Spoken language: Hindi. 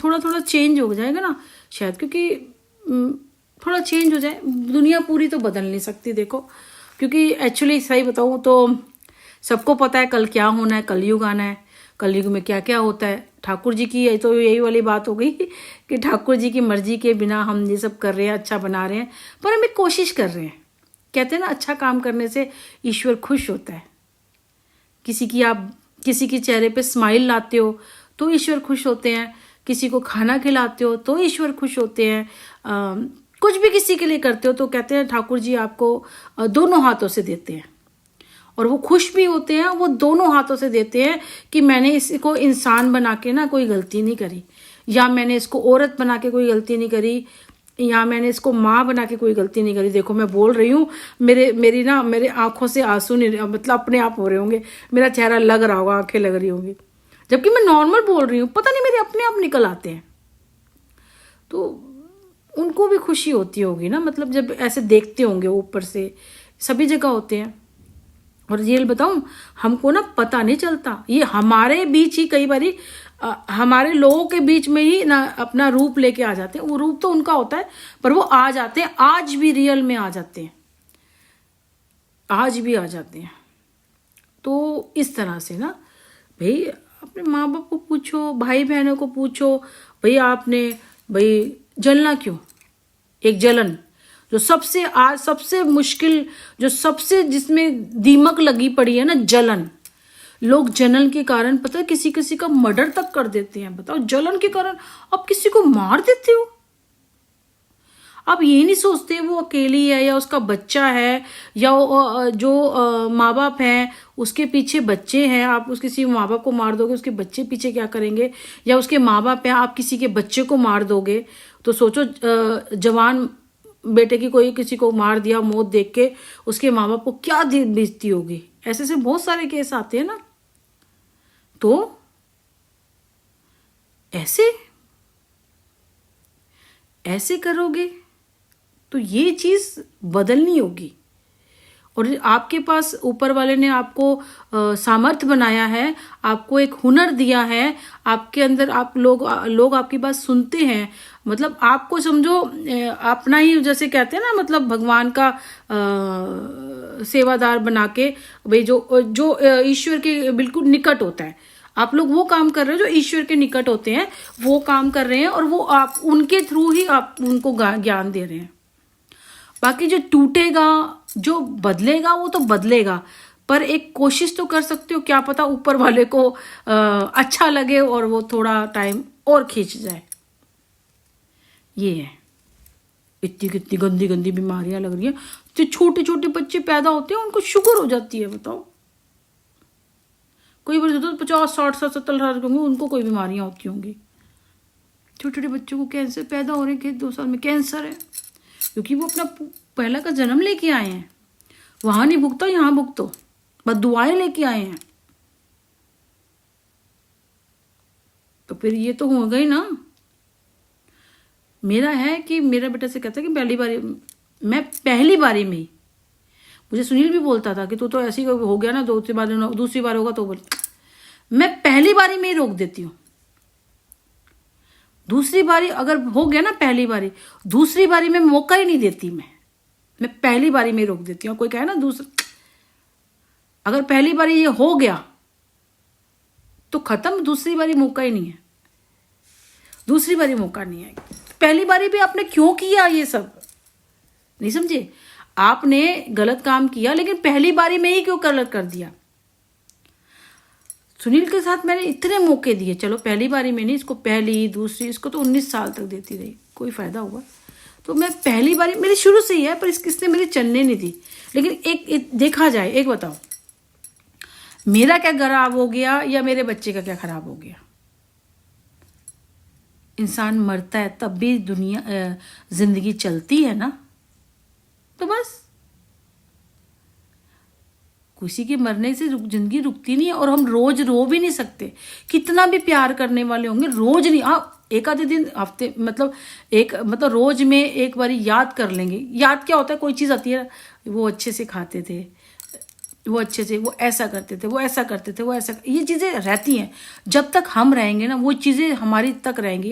थोड़ा थोड़ा चेंज हो जाएगा ना शायद, क्योंकि थोड़ा चेंज हो जाए। दुनिया पूरी तो बदल नहीं सकती देखो, क्योंकि एक्चुअली सही बताऊँ तो सबको पता है कल क्या होना है, कलयुग आना है, कलयुग में क्या क्या होता है। ठाकुर जी की तो यही वाली बात हो गई कि ठाकुर जी की मर्जी के बिना हम ये सब कर रहे हैं, अच्छा बना रहे हैं, पर हम एक कोशिश कर रहे हैं। कहते हैं ना, अच्छा काम करने से ईश्वर खुश होता है। किसी के चेहरे पे स्माइल लाते हो तो ईश्वर खुश होते हैं, किसी को खाना खिलाते हो तो ईश्वर खुश होते हैं, कुछ भी किसी के लिए करते हो तो कहते हैं ठाकुर जी आपको दोनों हाथों से देते हैं, और वो खुश भी होते हैं। वो दोनों हाथों से देते हैं कि मैंने इसको इंसान बना के ना कोई गलती नहीं करी, या मैंने इसको औरत बना के कोई गलती नहीं करी, या मैंने इसको माँ बना के कोई गलती नहीं करी। देखो मैं बोल रही हूँ, मेरे आंखों से आंसू नहीं, मतलब अपने आप हो रहे होंगे, मेरा चेहरा लग रहा होगा, आंखें लग रही होंगी, जबकि मैं नॉर्मल बोल रही हूँ, पता नहीं मेरे अपने आप निकल आते हैं। तो उनको भी खुशी होती होगी ना, मतलब जब ऐसे देखते होंगे ऊपर से, सभी जगह होते हैं। और रियल बताऊं, हमको ना पता नहीं चलता, ये हमारे बीच ही कई बारी हमारे लोगों के बीच में ही ना अपना रूप लेके आ जाते हैं। वो रूप तो उनका होता है, पर वो आ जाते हैं, आज भी रियल में आ जाते हैं, आज भी आ जाते हैं। तो इस तरह से ना भाई अपने माँ बाप को पूछो, भाई बहनों को पूछो, भाई आपने भाई जलना क्यों? एक जलन जो सबसे मुश्किल, जो सबसे जिसमें दीमक लगी पड़ी है ना, जलन। लोग जलन के कारण पता है किसी किसी का मर्डर तक कर देते हैं। बताओ, जलन के कारण आप किसी को मार देते हो। आप ये नहीं सोचते वो अकेली है या उसका बच्चा है, या जो माँ बाप हैं उसके पीछे बच्चे हैं, आप उस किसी माँ बाप को मार दोगे, उसके बच्चे पीछे क्या करेंगे? या उसके माँ बाप हैं, आप किसी के बच्चे को मार दोगे, तो सोचो जवान बेटे की कोई किसी को मार दिया, मौत देख के उसके माँ बाप को क्या बीतती होगी। ऐसे से बहुत सारे केस आते हैं ना। तो ऐसे करोगे तो ये चीज बदलनी होगी। और आपके पास ऊपर वाले ने आपको सामर्थ्य बनाया है, आपको एक हुनर दिया है, आपके अंदर आप लोग आपकी बात सुनते हैं। मतलब आपको समझो अपना ही, जैसे कहते हैं ना, मतलब भगवान का सेवादार बना के, भाई जो ईश्वर के बिल्कुल निकट होता है, आप लोग वो काम कर रहे हो जो ईश्वर के निकट होते हैं, वो काम कर रहे हैं, और वो आप उनके थ्रू ही आप उनको ज्ञान दे रहे हैं। बाकी जो टूटेगा, जो बदलेगा, वो तो बदलेगा, पर एक कोशिश तो कर सकते हो, क्या पता ऊपर वाले को अच्छा लगे और वो थोड़ा टाइम और खींच जाए। ये है, इतनी कितनी गंदी गंदी बीमारियां लग रही हैं। जो छोटे छोटे बच्चे पैदा होते हैं उनको शुगर हो जाती है। बताओ, कोई बार तो 50, 60, 70 साल के होंगे, उनको कोई बीमारियां होती होंगी। छोटे छोटे बच्चों को कैंसर पैदा हो रहे हैं, 2 साल में कैंसर है, क्योंकि वो अपना पहला का जन्म लेके आए हैं। वहां नहीं भुगतो, यहां भुगतो, बस दुआएं लेके आए हैं। तो फिर ये तो होगा ही ना। मेरा है कि मेरा बेटा से कहता है कि पहली बारी में ही, मुझे सुनील भी बोलता था कि तू तो ऐसी हो गया ना, दूसरी बार होगा तो बोल। मैं पहली बारी में ही रोक देती हूँ। दूसरी बारी अगर हो गया ना, पहली बारी, दूसरी बारी में मौका ही नहीं देती मैं पहली बारी में रोक देती हूँ। कोई कहे ना अगर पहली बारी ये हो गया तो खत्म, दूसरी बारी मौका ही नहीं है, दूसरी बारी मौका नहीं है। पहली बारी भी आपने क्यों किया ये सब, नहीं समझे? आपने गलत काम किया, लेकिन पहली बारी में ही क्यों गलत कर दिया? सुनील के साथ मैंने इतने मौके दिए, चलो पहली बारी में नहीं, इसको पहली दूसरी, इसको तो 19 साल तक देती रही, कोई फायदा हुआ? तो मैं पहली बारी, मेरी शुरू से ही है, पर इसने मेरी चलने नहीं दी। लेकिन एक देखा जाए, एक बताओ, मेरा क्या खराब हो गया या मेरे बच्चे का क्या खराब हो गया? इंसान मरता है तब भी जिंदगी चलती है ना। तो बस किसी के मरने से जिंदगी रुकती नहीं है। और हम रोज रो भी नहीं सकते, कितना भी प्यार करने वाले होंगे, रोज नहीं। हाँ, एक आधे दिन, हफ्ते, मतलब रोज में एक बार याद कर लेंगे। याद क्या होता है? कोई चीज़ आती है, वो अच्छे से खाते थे, वो अच्छे से, वो ऐसा करते थे, वो ऐसा करते थे, वो ऐसा, ये चीज़ें रहती हैं। जब तक हम रहेंगे ना, वो चीज़ें हमारी तक रहेंगी।